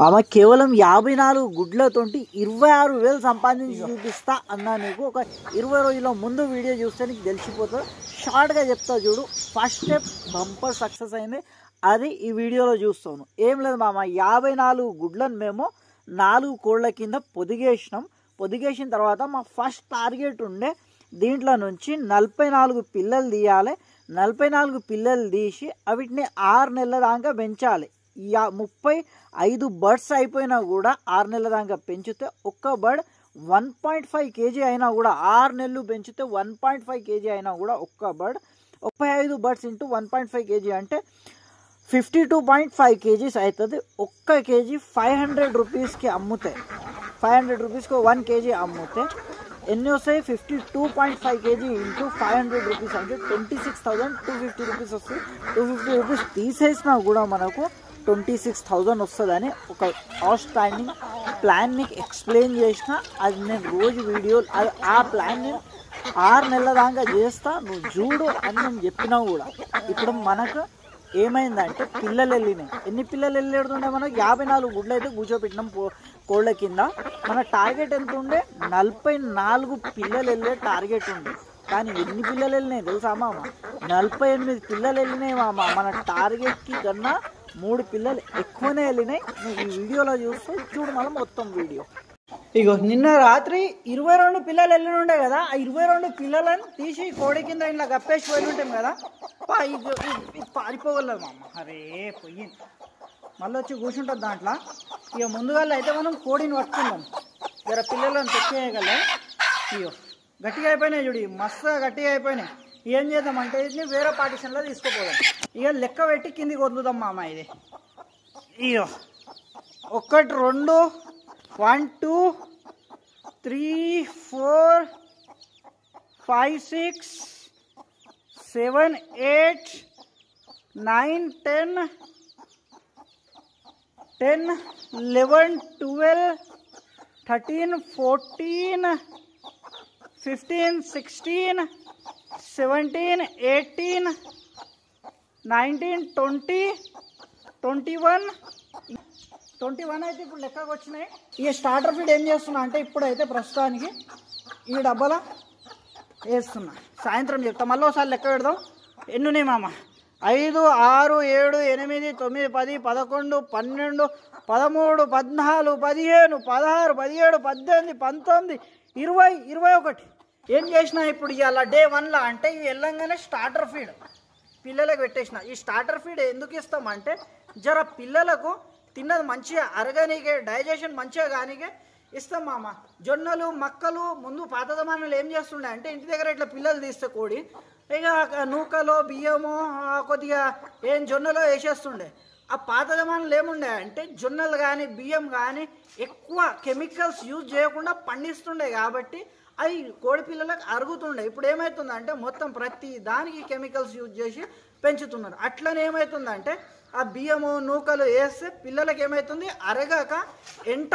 ఆమె కేవలం 54 గుడ్లతోటి 26,000 సంపాదించి చూపిస్తా అన్నా. నీకు ఒక 20 రోజుల ముందు వీడియో చూస్తే నీకు తెలిసిపోతుంది. షార్ట్గా చెప్తా చూడు. ఫస్ట్ స్టెప్ బంపర్ సక్సెస్ అయింది, అది ఈ వీడియోలో చూస్తాను. ఏం లేదు మామ, 54 గుడ్లను మేము 4 కోళ్ళ కింద పొదిగేసినాం. పొదిగేసిన తర్వాత మా ఫస్ట్ టార్గెట్ ఉండే దీంట్లో నుంచి 44 పిల్లలు తీయాలి. 44 పిల్లలు తీసి వీటిని 6 నెలల దాకా పెంచాలి. 35 బర్డ్స్ అయిపోయినా కూడా 6 నెలల దాకా పెంచితే ఒక్క బర్డ్ 1.5 kg అయినా కూడా, 6 నెలలు పెంచితే 1.5 kg అయినా కూడా ఒక్క బర్డ్ 35 బర్డ్స్ ఇంటూ 1.5 kg అంటే 52.5 kgs అవుతుంది. ఒక్క కేజీ 500 రూపీస్కి అమ్ముతే, 500 రూపీస్కి 1 kg అమ్ముతే ఎన్ని వస్తాయి? 52.5 kg ఇంటూ 500 రూపీస్ అంటే 26,250 రూపీస్ వస్తుంది. 250 రూపీస్ తీసేసినా కూడా మనకు 26,000 వస్తుందని ఒక అవుట్ స్టాండింగ్ ప్లాన్ మీకు ఎక్స్ప్లెయిన్ చేసిన. అది నేను రోజు వీడియో ఆ ప్లాన్ నేను 6 నెలల దాకా చేస్తా, నువ్వు చూడు అని నేను చెప్పినా కూడా. ఇప్పుడు మనకు ఏమైందంటే పిల్లలు వెళ్ళినాయి. ఎన్ని పిల్లలు వెళ్ళేడుతుండే? మనకు 54 గుడ్లు అయితే కూర్చోపెట్టినాం కోళ్ళ కింద. మన టార్గెట్ ఎంత ఉండే? 44 పిల్లలు వెళ్ళే టార్గెట్ ఉండే. కానీ ఎన్ని పిల్లలు వెళ్ళినాయి తెలుసా మామ? 48 పిల్లలు వెళ్ళినాయి మామ. మన టార్గెట్కి కన్నా 3 పిల్లలు ఎక్కువనే వెళ్ళినాయి. నువ్వు ఈ వీడియోలో చూస్తే చూడు మళ్ళీ మొత్తం వీడియో. ఇగో నిన్న రాత్రి 22 పిల్లలు వెళ్ళి ఉండే కదా, ఆ 22 పిల్లలను తీసి కోడి కింద ఇలా గప్పేసి పోయి ఉంటాం కదా, పారిపోగలదు మామ. అరే పొయ్యింది, మళ్ళీ వచ్చి కూర్చుంటుంది దాంట్లో. ఇక ముందుగా అయితే మనం కోడిని పట్టుకున్నాం, జర పిల్లలను తెచ్చేయగలం. ఇగో గట్టిగా అయిపోయినాయి చూడు, మస్తుగా గట్టిగా అయిపోయినాయి. ఏం చేద్దామంటే ఇది వేరే పార్టిషన్లో తీసుకుపోదాం. ఇక లెక్క పెట్టి కిందికి వదులుదాం మామ. ఇది ఇగో 1 2 1 2 3 4 5 6 7 8 9 10 10 11 12 13 14 15 16 17 18 19 20 21 అయితే ఇప్పుడు లెక్కకు వచ్చినాయి. ఇక స్టార్టర్ ఫీడ్ ఏం చేస్తున్నా అంటే ఇప్పుడైతే ప్రస్తుతానికి ఈ డబ్బాలో వేస్తున్నా. సాయంత్రం చెప్తా, మళ్ళీ ఒకసారి లెక్క పెడదాం. ఎన్నున్నాయి మామ? 5 6 7 8 9 10 11 12 13 14 15 16 17 18 19 20 21. ఏం చేసినా ఇప్పుడు ఇవాళ డే 1లో అంటే ఇవి వెళ్ళంగానే స్టార్టర్ ఫీడ్ పిల్లలకు పెట్టేసిన. ఈ స్టార్టర్ ఫీడ్ ఎందుకు ఇస్తామంటే జర పిల్లలకు తిన్నది మంచిగా అరగనికే, డైజెషన్ మంచిగా కానికే ఇస్తాం మామ. జొన్నలు మక్కలు ముందు పాత జమానాలు ఏం చేస్తుండే అంటే ఇంటి దగ్గర ఇట్లా పిల్లలు తీస్తే కోడి ఇక నూకలో బియ్యమో కొద్దిగా ఏం జొన్నలో వేసేస్తుండే. ఆ పాత జమానాలు ఏముండే అంటే జొన్నలు కానీ బియ్యం కానీ ఎక్కువ కెమికల్స్ యూజ్ చేయకుండా పండిస్తుండే కాబట్టి అవి కోడి పిల్లలకు అరుగుతుండే. ఇప్పుడు ఏమవుతుందంటే మొత్తం ప్రతి దానికి కెమికల్స్ యూజ్ చేసి పెంచుతున్నారు. అట్లనే ఏమవుతుందంటే ఆ బియ్యము నూకలు వేస్తే పిల్లలకి ఏమవుతుంది? అరగాక ఎంట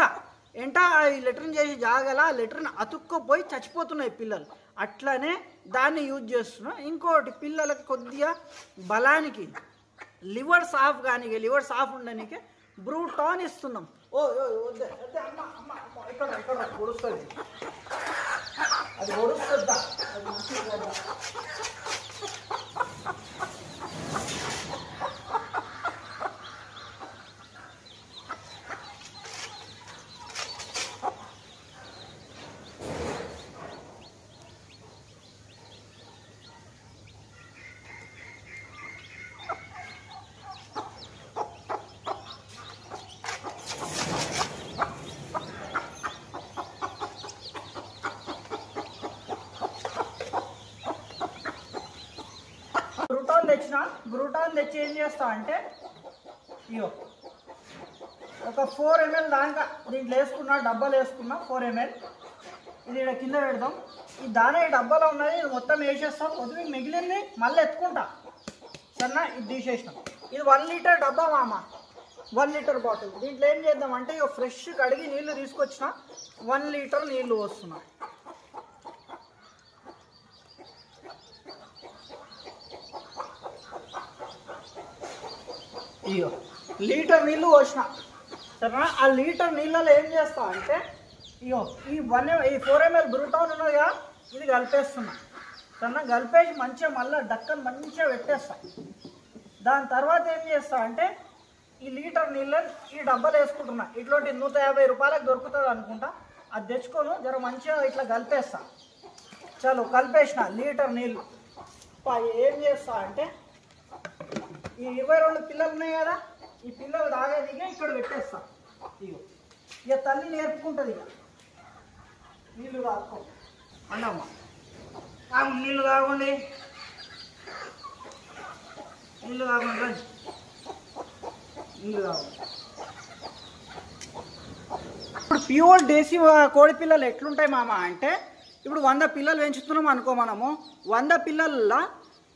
ఈ లెటర్ని చేసి జాగల ఆ లెటర్ని అతుక్కుపోయి చచ్చిపోతున్నాయి పిల్లలు. అట్లనే దాన్ని యూజ్ చేస్తున్నాం. ఇంకోటి పిల్లలకి కొద్దిగా బలానికి లివర్ సాఫ్ కానీ లివర్ సాఫ్ ఉండడానికి బ్రూటాన్ ఇస్తున్నాం. ఇక్కడ పొడుస్తుంది, అది పొడుస్తుందా? బ్రూటాన్ తెచ్చి ఏం చేస్తా అంటే ఇగో ఒక 4 ml దాకా దీంట్లో వేసుకున్నా, డబ్బాలు వేసుకున్నా 4 ml. ఇది ఇక్కడ కింద పెడదాం. ఈ దాని ఈ డబ్బాలో ఉన్నది ఇది మొత్తం వేసేస్తాం. కొద్దిగా మిగిలింది మళ్ళీ ఎత్తుకుంటా సరేనా. ఇది తీసేసినాం. ఇది 1 లీటర్ డబ్బా మామ, 1 లీటర్ బాటిల్. దీంట్లో ఏం చేద్దామంటే ఇక ఫ్రెష్ కడిగి నీళ్ళు తీసుకొచ్చిన 1 లీటర్ నీళ్ళు వస్తున్నా. ఇగో లీటర్ నీళ్ళు పోసిన. సరేనా? ఆ లీటర్ నీళ్ళలో ఏం చేస్తా అంటే ఇగో ఈ 4 ml బ్రూటాన్ ఉన్నది కదా, ఇది కలిపేస్తున్నా. సరేనా? కలిపేసి మంచిగా మళ్ళీ డక్కను మంచిగా పెట్టేస్తా. దాని తర్వాత ఏం చేస్తా అంటే ఈ లీటర్ నీళ్ళు ఈ డబ్బాలు వేసుకుంటున్నా. ఇట్లాంటి 150 రూపాయలకు దొరుకుతుంది అనుకుంటా. అది తెచ్చుకోను, జర మంచిగా ఇట్లా కలిపేస్తా. చలో కలిపేసిన లీటర్ నీళ్ళు. ఏం చేస్తా అంటే ఈ 22 పిల్లలు ఉన్నాయి కదా, ఈ పిల్లలు తాగేదిగా ఇక్కడ పెట్టేస్తా. ఇక తల్లి నేర్పుకుంటుంది. ఇక నీళ్ళు తాగుకో అన్నమ్మ, నీళ్ళు తాగండి, నీళ్ళు తాగండి, రండి నీళ్ళు తాగండి. ఇప్పుడు ప్యూర్ దేశీ కోడి పిల్లలు ఎట్లుంటాయి మామ అంటే, ఇప్పుడు 100 పిల్లలు పెంచుతున్నాం అనుకో మనము, 100 పిల్లల్లో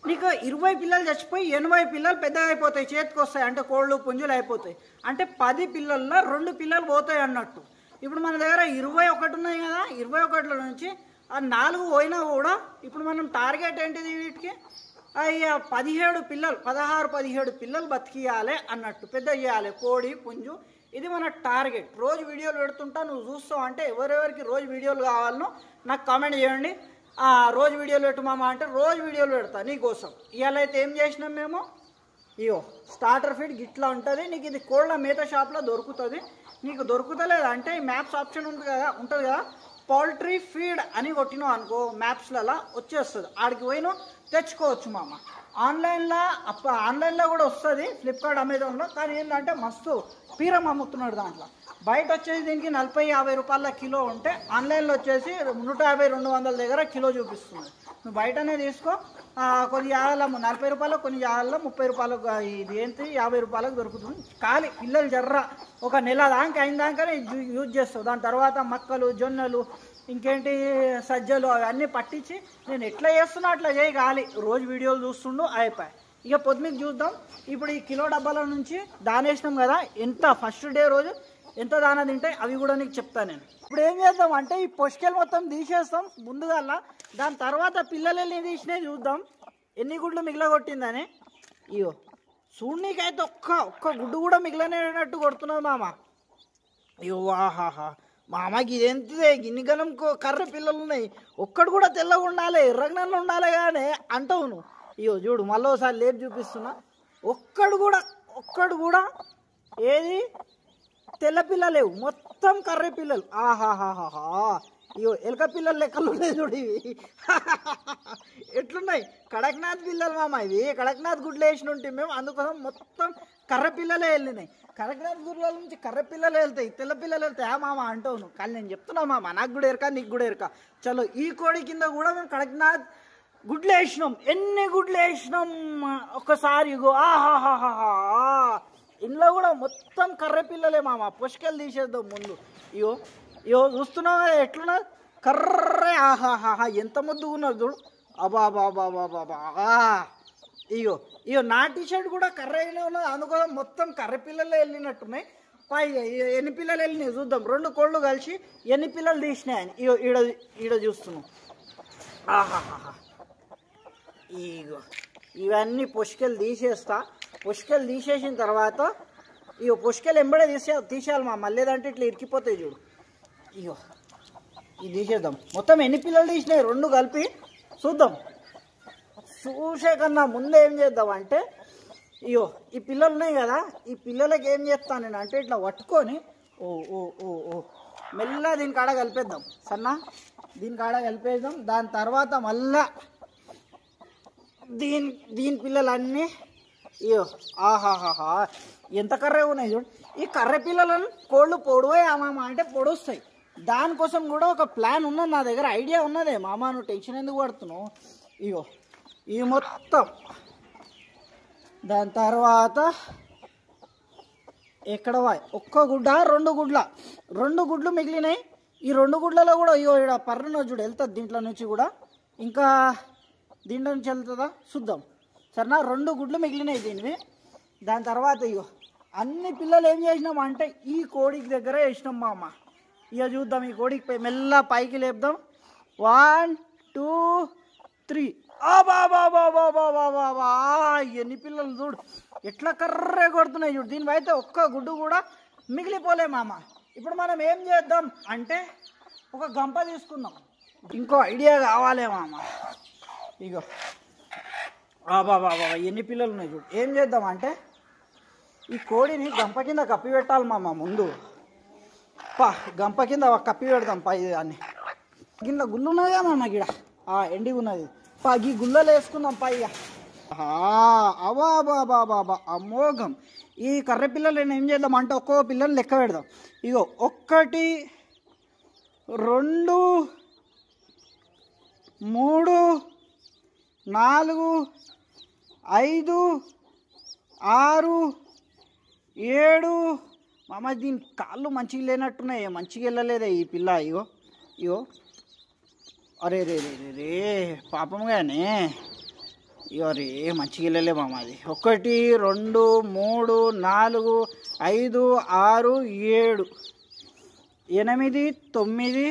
నీకు 20 పిల్లలు చచ్చిపోయి 80 పిల్లలు పెద్దగా అయిపోతాయి, చేతికి వస్తాయి. అంటే కోళ్ళు పుంజులు అయిపోతాయి. అంటే 10 పిల్లల్లో 2 పిల్లలు పోతాయి అన్నట్టు. ఇప్పుడు మన దగ్గర 21 ఉన్నాయి కదా, 21లో నుంచి ఆ 4 పోయినా కూడా ఇప్పుడు మనం టార్గెట్ ఏంటిది వీటికి, అయ్యా 17 పిల్లలు, 16-17 పిల్లలు బతికియాలి అన్నట్టు, పెద్ద చేయాలి కోడి పుంజు. ఇది మన టార్గెట్. రోజు వీడియోలు పెడుతుంటా, నువ్వు చూస్తావు. అంటే ఎవరెవరికి రోజు వీడియోలు కావాలనో నాకు కామెంట్ చేయండి. రోజు వీడియోలు పెట్టు మామ అంటే రోజు వీడియోలు పెడతా నీకోసం. ఇవాళ అయితే ఏం చేసినాం మేము, ఇయో స్టార్టర్ ఫీడ్ గిట్లా ఉంటుంది. నీకు ఇది కోళ్ళ మేత షాప్లో దొరుకుతుంది. నీకు దొరుకుతలేదు అంటే ఈ మ్యాప్స్ ఆప్షన్ ఉంటుంది కదా, పౌల్ట్రీ ఫీడ్ అని కొట్టినావు అనుకో, మ్యాప్స్లలో వచ్చేస్తుంది. ఆడికి పోయినా తెచ్చుకోవచ్చు మామ. ఆన్లైన్లో కూడా వస్తుంది, ఫ్లిప్కార్ట్ అమెజాన్లో. కానీ ఏంటంటే మస్తు పీరం అమ్ముతున్నాడు దాంట్లో. బయట వచ్చేసి దీనికి 40-50 రూపాయల కిలో ఉంటే, ఆన్లైన్లో వచ్చేసి 150-200 దగ్గర కిలో చూపిస్తుంది. నువ్వు బయటనే తీసుకో. కొన్ని జాగాల 40 రూపాయలు, కొన్ని జాగాల్లో 30 రూపాయలకు, ఇది ఏంటి 50 రూపాయలకు దొరుకుతుంది. ఖాళీ పిల్లలు జర్ర ఒక నెల దాకా అయిన దాకానే యూజ్ చేస్తావు. దాని తర్వాత మక్కలు, జొన్నలు, ఇంకేంటి సజ్జలు అవన్నీ పట్టించి నేను ఎట్లా చేస్తున్నా అట్లా చేయి. ఖాళీ రోజు వీడియోలు చూస్తుండు అయిపోయి. ఇక పొద్దున్నకి చూద్దాం. ఇప్పుడు ఈ కిలో డబ్బాల నుంచి దానేసినాం కదా, ఎంత ఫస్ట్ డే రోజు ఎంత దానా తింటాయి అవి కూడా నీకు చెప్తాను నేను. ఇప్పుడు ఏం చేద్దాం అంటే ఈ పొష్కెలు మొత్తం తీసేస్తాం ముందుగా. దాని తర్వాత పిల్లలు ఎన్ని తీసినాయి చూద్దాం, ఎన్ని గుడ్లు మిగిలగొట్టిందని. ఇయో చూడనీకైతే ఒక్క గుడ్డు కూడా మిగిలినట్టు కొడుతున్నది మామ. అయ్యో ఆహాహా మామకి ఇదేంటిదే, గిన్ని గనం కర్ర పిల్లలు ఉన్నాయి, ఒక్కడు కూడా తెల్లగా ఉండాలి, ఎర్రగనన్ను ఉండాలి కానీ అంటావు నువ్వు. అయ్యో చూడు మళ్ళీ ఒకసారి లేపు చూపిస్తున్నా. ఒక్కడు కూడా ఏది తెల్ల పిల్ల లేవు, మొత్తం కర్రె పిల్లలు. ఆహాహాహా అయ్యో ఎలక పిల్లలు లెక్కలు ఉన్నాయి చూడు ఇవి. ఎట్లున్నాయి కడక్నాథ్ పిల్లలు మామ. ఇవి కడక్నాథ్ గుడ్లు వేసిన ఉంటే మేము, అందుకోసం మొత్తం కర్ర పిల్లలే వెళ్ళినాయి. కడక్నాథ్ గుడ్ల నుంచి కర్ర పిల్లలు వెళ్తాయి, తెల్ల పిల్లలు వెళ్తాయి మామ అంటావు నువ్వు. కానీ నేను చెప్తున్నా మామ, నాకు కూడా ఎరక, నీకు కూడా ఎరక. చలో ఈ కోడి కింద కూడా మేము కడక్నాథ్ గుడ్లు వేసినాం. ఎన్ని గుడ్లు వేసినాం ఒకసారి. ఇగో ఆహాహాహా ఇంట్లో కూడా మొత్తం కర్రె పిల్లలే మామ. పుష్కలు తీసేద్దాం ముందు. ఇయో చూస్తున్నావు కదా ఎట్లున్నా కర్రే. ఆహాహాహా ఎంత ముద్దుగా ఉన్నారు చూడు. అబాబాబాబాబా. ఇయో నా టీషర్ట్ కూడా కర్రగానే ఉన్నది, అందుకోసం మొత్తం కర్రె పిల్లలే వెళ్ళినట్టున్నాయి. పైగా ఎన్ని పిల్లలు వెళ్ళినాయి చూద్దాం. 2 కోళ్ళు కలిసి ఎన్ని పిల్లలు తీసినాయని. ఈడ చూస్తున్నాం. ఆహాహా ఇగో ఇవన్నీ పుష్కలు తీసేస్తా. పుష్కలు తీసేసిన తర్వాత ఇగో పుష్కలు ఎంబడే తీసేయాలి మా, మళ్ళీ లేదంటే ఇట్లా ఇరికిపోతాయి చూడు. ఇగో ఇది తీసేద్దాం. మొత్తం ఎన్ని పిల్లలు తీసినాయి 2 కలిపి చూద్దాం. చూసే కన్నా ముందే ఏం చేద్దాం అంటే, ఇగో ఈ పిల్లలు ఉన్నాయి కదా, ఈ పిల్లలకి ఏం చేస్తాను నేను అంటే ఇట్లా పట్టుకొని ఓ మెల్లగా దీని కాడ కలిపేద్దాం. సన్నా దీని కాడ కలిపేద్దాం. దాని తర్వాత మళ్ళా దీని పిల్లలన్నీ ఇయో ఆహాహాహా ఎంత కర్రే ఉన్నాయి చూడు. ఈ కర్రె పిల్లలను కోళ్ళు పొడవే మామ అంటే పొడొస్తాయి. దానికోసం కూడా ఒక ప్లాన్ ఉన్నది నా దగ్గర, ఐడియా ఉన్నదే మామ. నువ్వు టెన్షన్ ఎందుకు పడుతున్నావు? ఇగో ఈ మొత్తం. దాని తర్వాత ఎక్కడ ఒక్క గుడ్డ 2 గుడ్లు మిగిలినాయి. ఈ 2 గుడ్లలో కూడా ఇగో ఇక్కడ పర్రన చూడు వెళ్తుంది దీంట్లో నుంచి కూడా. ఇంకా దీంట్లో నుంచి వెళ్తుందా చూద్దాం సరేనా. 2 గుడ్లు మిగిలినాయి దీనివి. దాని తర్వాత ఇగో అన్ని పిల్లలు ఏం చేసినాం అంటే ఈ కోడికి దగ్గర వేసినాం మామ. ఇక చూద్దాం ఈ కోడికి మెల్ల పైకి లేపుదాం. 1 2 3. ఎన్ని పిల్లలు చూడు ఎట్లా కర్రే కొడుతున్నాయి చూడు. దీనిపైతే ఒక్క గుడ్డు కూడా మిగిలిపోలే మామ. ఇప్పుడు మనం ఏం చేద్దాం అంటే ఒక గంప తీసుకుందాం. ఇంకో ఐడియా కావాలే మామ. ఇగో బాబా ఎన్ని పిల్లలు ఉన్నాయి చూడు. ఏం చేద్దాం అంటే ఈ కోడిని గంప కింద కప్పి పెట్టాలి మామ. ముందు గంప కింద కప్పి పెడదాం పై దాన్ని. గిన్నె గుళ్ళు ఉన్నదిగా మామ, గిడ ఎండి ఉన్నది. ఈ గుళ్ళలో వేసుకుందాం పైగా. బాబా అమోఘం. ఈ కర్రె పిల్లలు ఏం చేద్దాం అంటే ఒక్కో పిల్లలు లెక్క పెడదాం. ఇగో 1 2 3 4 5 6 7 మామ. దీని కాళ్ళు మంచిగా లేనట్టున్నాయి, మంచిగా వెళ్ళలేదే ఈ పిల్ల. ఇగో అరే రే రే రే రే పాపంగానే. ఇగో రే మంచిగా వెళ్ళలే మామ. అది 1 2 3 4 5 6 7 8 9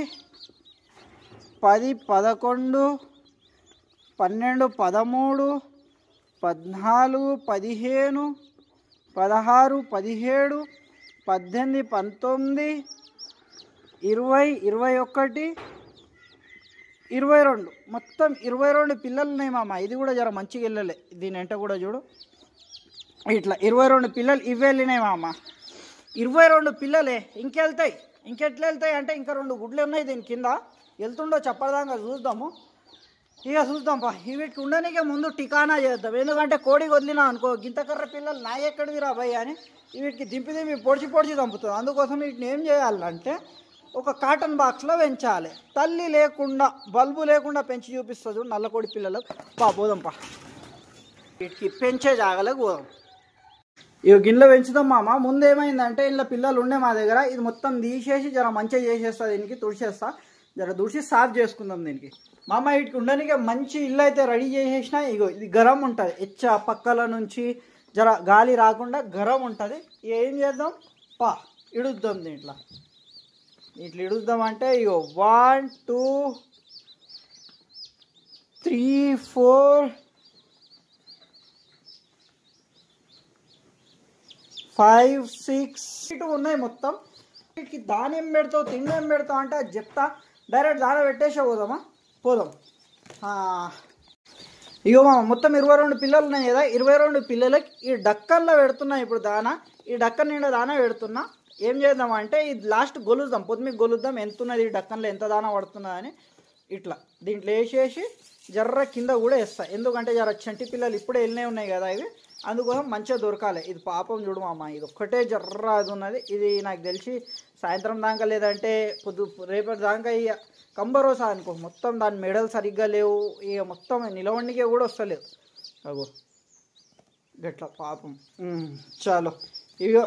10 11 12 13 14 15 16 17 18 19 20 21 22 మొత్తం 22 పిల్లలు ఉన్నాయి మామ. ఇది కూడా జర మంచిగా వెళ్ళలే. దీని వెంట కూడా చూడు ఇట్లా 22 పిల్లలు ఇవి వెళ్ళినాయి మామ. 22 పిల్లలే ఇంకెళ్తాయి. ఇంకెట్లా వెళ్తాయి అంటే ఇంకా 2 గుడ్లు ఉన్నాయి దీని కింద. వెళ్తుండో చెప్పదాకా చూద్దాము. ఇక చూద్దాం వీటికి ఉండనికే ముందు టికానా చేద్దాం. ఎందుకంటే కోడికి వదిలినా అనుకో గింతకర్ర పిల్లలు నా ఎక్కడివి రా భయ్ అని వీటికి దింపి పొడిచి చంపుతుంది. అందుకోసం వీటిని ఏం చేయాలంటే ఒక కాటన్ బాక్స్లో పెంచాలి. తల్లి లేకుండా బల్బు లేకుండా పెంచి చూపిస్తుంది చూడు నల్లకోడి పిల్లలకు. పోదాం వీటికి పెంచే జాగాలకు పోదాం. ఇవి గిన్నెలో పెంచుదాం మామ. ముందు ఏమైందంటే ఇలా పిల్లలు ఉండే మా దగ్గర. ఇది మొత్తం తీసేసి జర మంచిగా చేసేస్తా, దీనికి తుడిచేస్తా. జర తుడిచి సాఫ్ చేసుకుందాం దీనికి మామ. వీటికి ఉండడానికి మంచి ఇల్లు అయితే రెడీ చేసేసిన. ఇగో ఇది గరం ఉంటుంది, పక్కల నుంచి జర గాలి రాకుండా గరం ఉంటుంది. ఏం చేద్దాం ఇడుద్దాం దీంట్లో. ఇట్లా ఇడుద్దామంటే ఇగో 1 2 3 4 5 6 ఉన్నాయి మొత్తం. వీటికి దాని ఏం పెడతావు తిండి ఏం పెడతావు అంటే అది చెప్తా. డైరెక్ట్ దాన పెట్టేసే పోదాం. ఇగో మామ మొత్తం 22 పిల్లలు ఉన్నాయి కదా. 22 పిల్లలకి ఈ డక్కన్లో పెడుతున్నా ఇప్పుడు దాన. ఈ డక్కన్ నిండా దాన పెడుతున్నా. ఏం చేద్దాం అంటే ఇది లాస్ట్ గొలుద్దాం, పొద్దుమికి గొలుద్దాం ఎంత ఉన్నది ఈ డక్కన్లో, ఎంత దాన పడుతున్నది అని. ఇట్లా దీంట్లో వేసేసి జర్ర కింద కూడా వేస్తా. ఎందుకంటే జర చంటి పిల్లలు ఇప్పుడే వెళ్ళినవి ఉన్నాయి కదా ఇవి, అందుకోసం మంచిగా దొరకాలి. ఇది పాపం చూడు మామ, ఇది ఒక్కటే జర్ర అది ఉన్నది. ఇది నాకు తెలిసి సాయంత్రం దాకా లేదంటే రేపటి దాకా ఇక కంబరోసా అనుకో. మొత్తం దాని మెడలు సరిగ్గా లేవు, ఇక మొత్తం నిలవండికే కూడా వస్తలేదు. అగో గట్లా పాపం. చాలు ఇక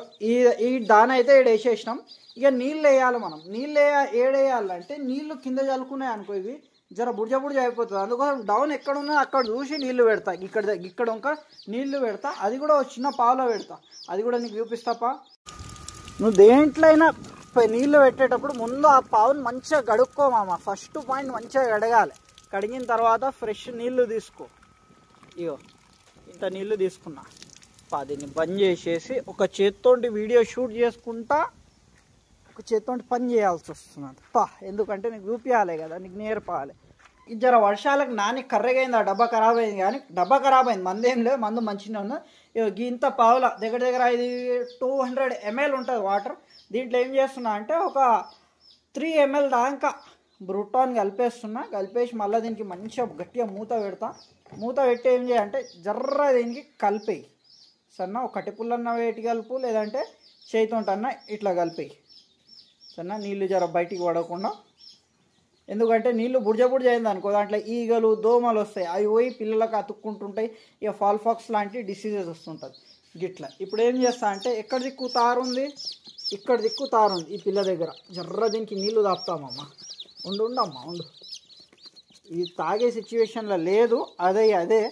ఈ దాన అయితే ఇక్కడ వేసేసినాం. ఇక నీళ్ళు వేయాలి మనం. నీళ్ళు ఏడేయాలంటే నీళ్ళు కింద చల్లుకున్నాయి అనుకో ఇవి జర బుర్జ అయిపోతుంది. అందుకోసం డౌన్ ఎక్కడ ఉన్నదో అక్కడ చూసి నీళ్లు పెడతా. ఇక్కడ ఇంకా నీళ్లు పెడతా. అది కూడా చిన్న పావులో పెడతా. అది కూడా నీకు చూపిస్తాపా. నువ్వు దేంట్లో అయినా నీళ్లు పెట్టేటప్పుడు ముందు ఆ పావుని మంచిగా కడుక్కో మామ. ఫస్ట్ పాయింట్ మంచిగా కడగాలి. కడిగిన తర్వాత ఫ్రెష్ నీళ్లు తీసుకో. ఇగో ఇంత నీళ్లు తీసుకున్నా. దీన్ని బంద్ చేసేసి ఒక చేత్తోటి వీడియో షూట్ చేసుకుంటా ఒక చేత్తోటి పని చేయాల్సి వస్తున్నది. ఎందుకంటే నీకు చూపించాలి కదా, నీకు నేర్పాలి. ఇది జర వర్షాలకు నాని కర్రగైంది, ఆ డబ్బా ఖరాబ్ అయింది. కానీ డబ్బా ఖరాబ్ అయింది, మందు ఏం లేదు, మందు మంచిగా ఉన్నది. ఇంత పావుల దగ్గర ఇది 200 ml ఉంటుంది వాటర్. దీంట్లో ఏం చేస్తున్నా అంటే ఒక 3 ml దాకా బ్రూటాన్ కలిపేసి మళ్ళీ దీనికి మంచిగా గట్టిగా మూత పెడతా. మూత పెట్టి ఏం చేయాలంటే జర్ర దీనికి కలిపేయి. సన్న ఒక కట్టి పుల్లన్న వేటి కలుపు, లేదంటే చేతితోటన్న ఇట్లా కలిపేయి. సన్న నీళ్ళు జర బయటికి పడకుండా. ఎందుకంటే నీళ్ళు బుర్జ అయింది అనుకో దాంట్లో ఈగలు దోమలు వస్తాయి. అవి పోయి పిల్లలకు అతుక్కుంటుంటాయి. ఇక ఫాల్ఫాక్స్ లాంటి డిసీజెస్ వస్తుంటుంది గిట్లా. ఇప్పుడు ఏం చేస్తా అంటే ఎక్కడ దిక్కు తారు ఉంది, ఇక్కడ దిక్కు తారు ఉంది ఈ పిల్ల దగ్గర. జర్ర దీనికి నీళ్ళు తాపుతామమ్మా. ఉండమ్మా ఉండు. ఇది తాగే సిచ్యువేషన్లో లేదు, అదే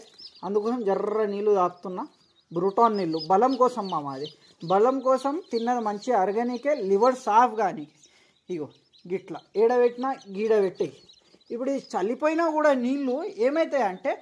అందుకోసం జర్ర నీళ్ళు తాపుతున్నా. బ్రూటాన్ నీళ్ళు బలం కోసం మామ. అది బలం కోసం తిన్నది మంచిగా అరగనీకే, లివర్ సాఫ్ కానీ. ఇగో గిట్లా ఏడబెట్టినా గీడ పెట్టేయి. ఇప్పుడు ఇది చల్లిపోయినా కూడా నీళ్ళు ఏమవుతాయి అంటే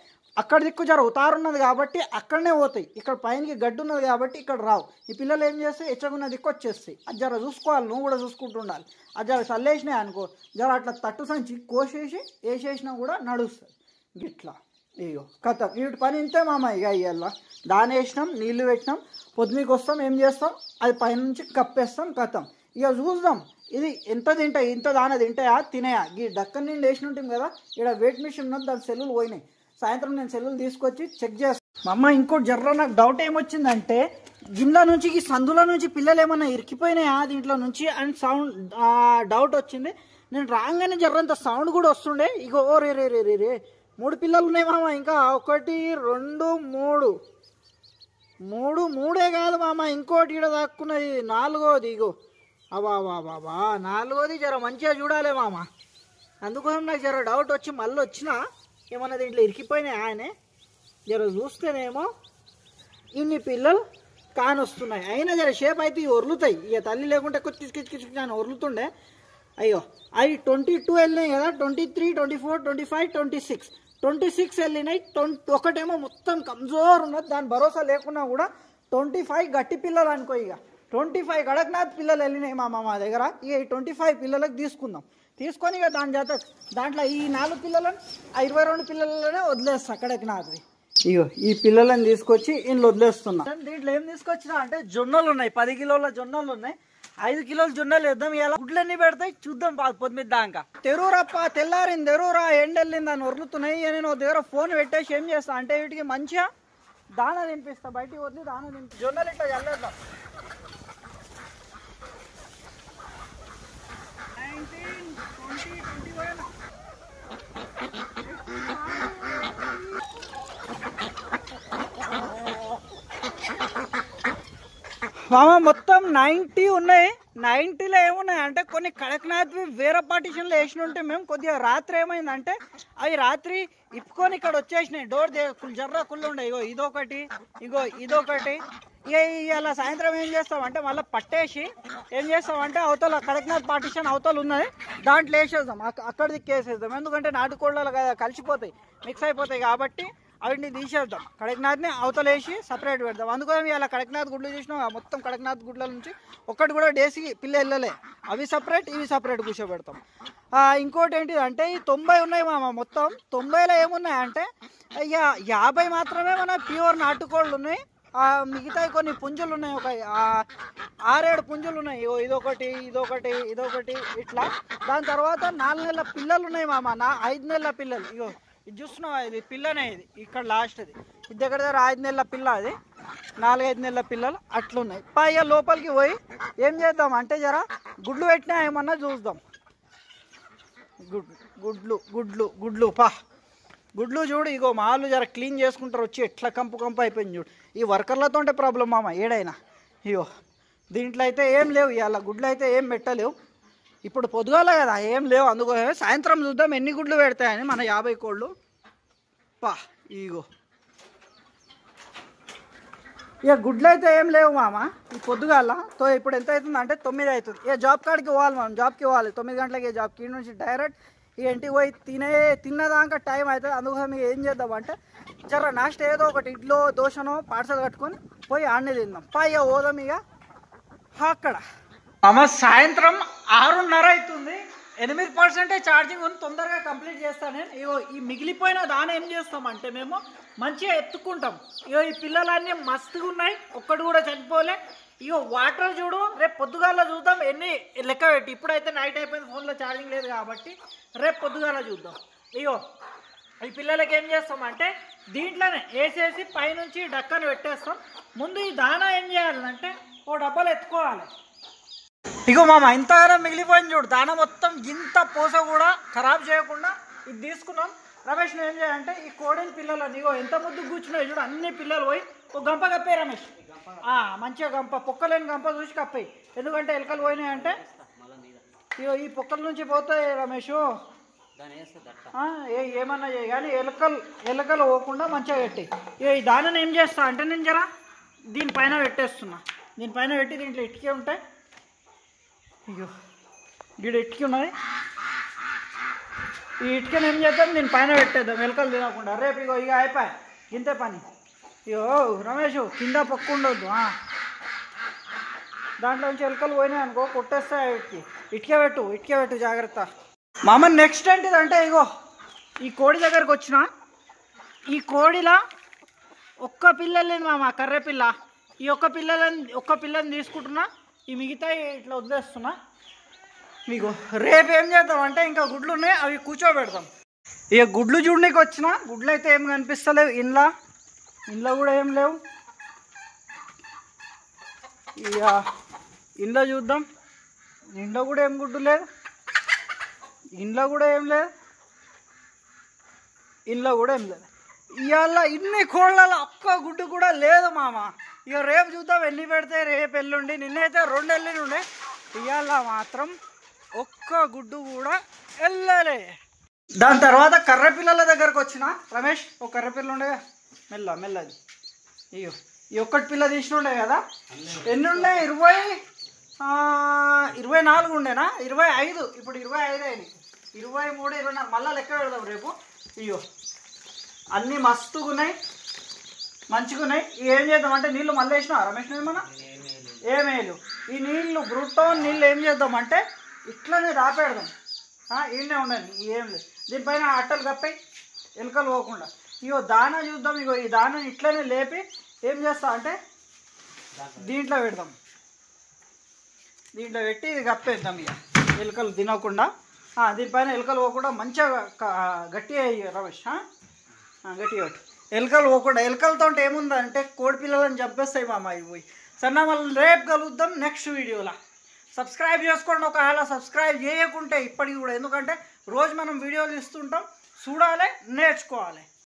అక్కడ దిక్కు జర ఉతారున్నది కాబట్టి అక్కడనే పోతాయి, ఇక్కడ పైనకి గడ్డి ఉన్నది కాబట్టి ఇక్కడ రావు. ఈ పిల్లలు ఏం చేస్తాయి, ఎచ్చగున్న దిక్కు వచ్చేస్తాయి. అది జర చూసుకోవాలి, నువ్వు కూడా చూసుకుంటూ ఉండాలి. అది జర చల్లేసినాయి అనుకో, జర అట్లా తట్టు సంచి కోసేసి వేసేసినా కూడా నడుస్తుంది. గిట్లా ఇగో కథ వీటి పని ఇంతే మామ. ఇక ఇయ్యాల దాని వేసినాం, నీళ్లు పెట్టినాం, పొద్దునకి వస్తాం, ఏం చేస్తాం, అది పైనుంచి కప్పేస్తాం, కథం. ఇక చూద్దాం ఇది ఎంత తింటాయి, ఇంత దాన తింటాయా తినేయా. ఈ డక్కన్ నుండి వేసిన ఉంటాం కదా, ఇక్కడ వెయిట్ మిషన్ ఉన్నది, దాని సెల్లులు పోయినాయి. సాయంత్రం నేను సెల్లులు తీసుకొచ్చి చెక్ చేస్తాను. మా అమ్మ ఇంకోటి జర్ర నాకు డౌట్ ఏమొచ్చిందంటే, గిన్నెల నుంచి ఈ సందుల నుంచి పిల్లలు ఏమన్నా ఇరికిపోయినాయా దీంట్లో నుంచి అని సౌండ్ డౌట్ వచ్చింది. నేను రాగానే జర్రంత సౌండ్ కూడా వస్తుండే. ఇగో ఓ రే రే రే రే రే 3 పిల్లలు ఉన్నాయి మామ. ఇంకా 1 2 3 మూడే కాదు మామ, ఇంకోటి ఇక్కడ దాక్కున్నది 4వది. ఇగో అబా బాబా 4వది జర మంచిగా చూడాలి మామ. అందుకోసం నాకు జర డౌట్ వచ్చి మళ్ళీ వచ్చిన ఏమన్నా దీంట్లో ఇరికిపోయినాయి ఆయనే. జర చూస్తేనేమో ఇన్ని పిల్లలు కానొస్తున్నాయి. అయినా జర షేప్ అయితే ఇవి ఒర్లుతాయి. ఇక తల్లి లేకుంటే కిచ్చి అని ఒర్లుతుండే. అయ్యో అవి 22 వెళ్ళినాయి కదా, 23 24 25 26 వెళ్ళినాయి. 21 మొత్తం కమ్జోర్ ఉన్నది, దాని భరోసా లేకున్నా కూడా 25 గట్టి పిల్లలు అనుకో. ఇక 25 కడక్నాథ్ పిల్లలు వెళ్ళినాయి మా దగ్గర. ఇక ఈ 25 పిల్లలకు తీసుకుందాం. తీసుకొని ఇక దాంట్లో ఈ 4 పిల్లలను 22 పిల్లలనే వదిలేస్తా కడక్నాథ్వి. ఇగో ఈ పిల్లలను తీసుకొచ్చి ఇంట్లో వదిలేస్తున్నా. దీంట్లో ఏం తీసుకొచ్చినా అంటే జొన్నలు ఉన్నాయి, 10 కిలోల జొన్నలు ఉన్నాయి. 5 కిలోల జొన్నలు వేద్దాం. ఇలా గుడ్లన్నీ పెడతాయి, చూద్దాం పొద్దుమిద్ద దాకా. తెరూరప్ప తెల్లారింది, తెరూరా ఎండెళ్ళింది అని వరులుతున్నాయి. నేను దగ్గర ఫోన్ పెట్టేసి ఏం చేస్తా అంటే వీటికి మంచిగా దానా తినిపిస్తా, బయటికి వదిలి దానా తినిపి. జొన్నలు ఇట్లా చల్లేద్దాం. 19 20 21 మామ మొత్తం 90 ఉన్నాయి. 90లో ఏమున్నాయి అంటే కొన్ని కడక్నాథ్వి వేరే పార్టీషన్లో వేసిన ఉంటే మేము కొద్దిగా రాత్రి ఏమైందంటే అవి రాత్రి ఇప్పుకొని ఇక్కడ వచ్చేసినాయి. డోర్ జర్ర కుళ్ళు ఉండే. ఇగో ఇదొకటి, ఇగో ఇదొకటి. ఇక ఇలా సాయంత్రం ఏం చేస్తామంటే మళ్ళీ పట్టేసి ఏం చేస్తామంటే అవతల కడక్నాథ్ పార్టీషన్ అవతల ఉన్నది, దాంట్లో వేసేద్దాం, అక్కడ దిక్కేసేద్దాం. ఎందుకంటే నాటుకోళ్ళలో కలిసిపోతాయి, మిక్స్ అయిపోతాయి కాబట్టి అవిటిని తీసేద్దాం. కడక్నాథ్ని అవతలేసి సపరేట్ పెడదాం. అందుకోసం ఇలా కడక్నాథ్ గుడ్లు చూసినాం, మొత్తం కడక్నాథ్ గుడ్ల నుంచి ఒక్కటి కూడా డేసికి పిల్ల వెళ్ళలే. అవి సపరేట్, ఇవి సపరేట్ కూర్చోబెడతాం. ఇంకోటి ఏంటిదంటే ఈ 90 ఉన్నాయి మామ. మొత్తం 90లో ఏమున్నాయంటే ఇక 50 మాత్రమే మన ప్యూర్ నాటుకోళ్ళు ఉన్నాయి. మిగతా కొన్ని పుంజులు ఉన్నాయి, ఒక 6-7 పుంజులు ఉన్నాయి. ఇదొకటి ఇదొకటి ఇదొకటి ఇట్లా. దాని తర్వాత 4 నెలల పిల్లలు ఉన్నాయి మామ, 5 నెలల పిల్లలు. ఇగో ఇది చూస్తున్నావా, ఇది పిల్లనే, ఇది ఇక్కడ లాస్ట్ది. ఇది దగ్గర 5 నెలల పిల్ల, అది 4-5 నెలల పిల్లలు అట్లున్నాయి. పైగా లోపలికి పోయి ఏం చేద్దాం అంటే జర గుడ్లు పెట్టినా ఏమన్నా చూద్దాం. గుడ్లు గుడ్లు గుడ్లు పా గుడ్లు చూడు. ఇగో మాలు జర క్లీన్ చేసుకుంటారు వచ్చి, ఎట్లా కంపు అయిపోయింది చూడు. ఈ వర్కర్లతో ఉంటే ప్రాబ్లం మామ ఏడైనా. ఇగో దీంట్లో అయితే ఏం లేవు, ఇవాళ గుడ్లు అయితే ఏం పెట్టలేవు. ఇప్పుడు పొద్దుగాల కదా ఏం లేవు, అందుకోసమే సాయంత్రం చూద్దాం ఎన్ని గుడ్లు పెడతాయని మన 50 కోళ్ళు. పా ఇగో ఇక గుడ్లు అయితే ఏం లేవు మామ ఈ పొద్దుగాల. ఇప్పుడు ఎంత అవుతుంది అంటే 9 అవుతుంది. ఇక జాబ్ కాడికి పోవాలి, మనం జాబ్కి పోవాలి 9 గంటలకి. జాబ్కి ఈ నుంచి డైరెక్ట్ ఇక ఇంటికి పోయి తిన్నదాకా టైం అవుతుంది. అందుకోసం ఇక ఏం చేద్దామంటే జర నాస్ట్ ఏదో ఒకటి ఇడ్లో దోశనో పార్సల్ కట్టుకొని పోయి ఆడనే తిందాం. ఇక పోదాం ఇక అక్కడ. మామ సాయంత్రం 6:30 అవుతుంది, 8% ఛార్జింగ్ ఉంది, తొందరగా కంప్లీట్ చేస్తాను నేను. ఇగో ఈ మిగిలిపోయిన దాన్ని ఏం చేస్తామంటే మేము మంచిగా ఎత్తుకుంటాం. ఇగో ఈ పిల్లలన్నీ మస్తుగా ఉన్నాయి, ఒక్కడు కూడా చనిపోలే. ఇగో వాటర్ చూడు, రేపు పొద్దుగాల చూద్దాం ఎన్ని లెక్క పెట్టి. ఇప్పుడైతే నైట్ అయిపోయింది, ఫోన్లో ఛార్జింగ్ లేదు కాబట్టి రేపు పొద్దుగాల చూద్దాం. ఇగో ఈ పిల్లలకి ఏం చేస్తామంటే దీంట్లోనే వేసేసి పైనుంచి డక్కను పెట్టేస్తాం. ముందు ఈ దానా ఏం చేయాలంటే ఓ డబ్బాలు ఎత్తుకోవాలి. ఇగో మామ ఇంతగానో మిగిలిపోయింది చూడు, దానా మొత్తం ఇంత పూస కూడా ఖరాబ్ చేయకుండా ఇది తీసుకున్నాం. రమేష్ ఏం చేయాలంటే ఈ కోడిని పిల్లలని ఇగో ఎంత ముద్దు కూర్చున్నాయి చూడు, అన్ని పిల్లలు పోయి ఒక గంప కప్పాయి రమేష్. మంచిగా గంప, పొక్కలేని గంప చూసి కప్పాయి. ఎందుకంటే ఎలకలు పోయినాయంటే ఇగో ఈ పొక్కల నుంచి పోతాయి రమేష్. ఏమన్నా చేయి కానీ ఎలకలు పోకుండా మంచిగా పెట్టి. ఇక ఈ దానిని ఏం చేస్తా అంటే నేను జరా దీనిపైన పెట్టేస్తున్నా. దీనిపైన పెట్టి దీంట్లో ఇటుకే ఉంటాయి. అయ్యో గీడ ఇటుకి ఉన్నది, ఈ ఇటుకని ఏం చేద్దాం, దీని పైన పెట్టేద్దాం ఎలుకలు తినకుండా. రేపు ఇగో ఇక అయిపోయి ఇంతే పని. ఇగో రమేష్ కింద పక్కు ఉండొద్దు, దాంట్లో నుంచి ఎలుకలు పోయినాయి అనుకో కొట్టేస్తాయి. ఇటుకే పెట్టు జాగ్రత్త. మామ నెక్స్ట్ ఏంటిదంటే ఇగో ఈ కోడి దగ్గరకు వచ్చిన, ఈ కోడిలా ఒక్క పిల్ల లేదు మామ, కర్రె పిల్ల. ఈ ఒక్క పిల్లని తీసుకుంటున్నా, ఈ మిగతా ఇట్లా వదిలేస్తున్నా. మీకు రేపు ఏం చేద్దామంటే ఇంకా గుడ్లు ఉన్నాయి, అవి కూర్చోబెడతాం. ఇక గుడ్లు చూడడానికి వచ్చిన, గుడ్లు అయితే ఏం కనిపిస్తలేవు. ఇంట్లో కూడా ఏం లేవు. ఇక ఇంట్లో చూద్దాం. ఇంట్లో కూడా ఏం గుడ్డు లేదు, ఇంట్లో కూడా ఏం లేదు. ఇవాళ ఇన్ని కోళ్ళలో ఒక్క గుడ్డు కూడా లేదు మామ. ఇక రేపు చూద్దాం ఎన్ని పెడితే. రేపు ఎల్లుండి, నిన్నైతే 2 ఎల్లుండి ఉండే. ఇవాళ మాత్రం ఒక్క గుడ్డు కూడా వెళ్ళలే. దాని తర్వాత కర్ర పిల్లల దగ్గరకు వచ్చిన. రమేష్ ఒక కర్ర పిల్ల ఉండేగా, మెల్లది. ఇయ్యో ఈ ఒక్కటి పిల్ల తీసినుండే కదా. ఎన్ని ఉండే? 24 ఉండేనా? 25. ఇప్పుడు 25 అయినాయి. 23, 24 మళ్ళీ లెక్క పెడదాం రేపు. ఇయ్యో అన్నీ మస్తుగా ఉన్నాయి, మంచిగా ఉన్నాయి. ఏం చేద్దామంటే నీళ్ళు మళ్ళీ వేసినా రమేష్ ఏమన్నా ఏమేలు. ఈ నీళ్ళు బ్రూటోన్ నీళ్ళు ఏం చేద్దామంటే ఇట్లనే రాపెడదాం. ఈయనే ఉండండి, ఏం లేదు. దీనిపైన అట్టలు కప్పాయి ఎలుకలు పోకుండా. ఇగో దానా చూద్దాం. ఇగో ఈ దానాన్ని ఇట్లనే లేపి ఏం చేస్తా అంటే దీంట్లో పెడదాం. దీంట్లో పెట్టి ఇది కప్పేద్దాం ఇక ఎలుకలు తినకుండా. దీనిపైన ఎలుకలు పోకుండా మంచిగా గట్టిగా రమేష్, గట్టిగా పెట్టు. ఎలుకలు పోకుండా. ఎలుకలతో ఏముందంటే కోడి పిల్లలని చంపేస్తాయి మామ ఇవి పోయి. సరే మళ్ళీ రేపు కలుద్దాం నెక్స్ట్ వీడియోలో. సబ్స్క్రైబ్ చేసుకోండి ఒకవేళ సబ్స్క్రైబ్ చేయకుంటే ఇప్పటికి కూడా, ఎందుకంటే రోజు మనం వీడియోలు ఇస్తుంటాం. చూడాలి, నేర్చుకోవాలి.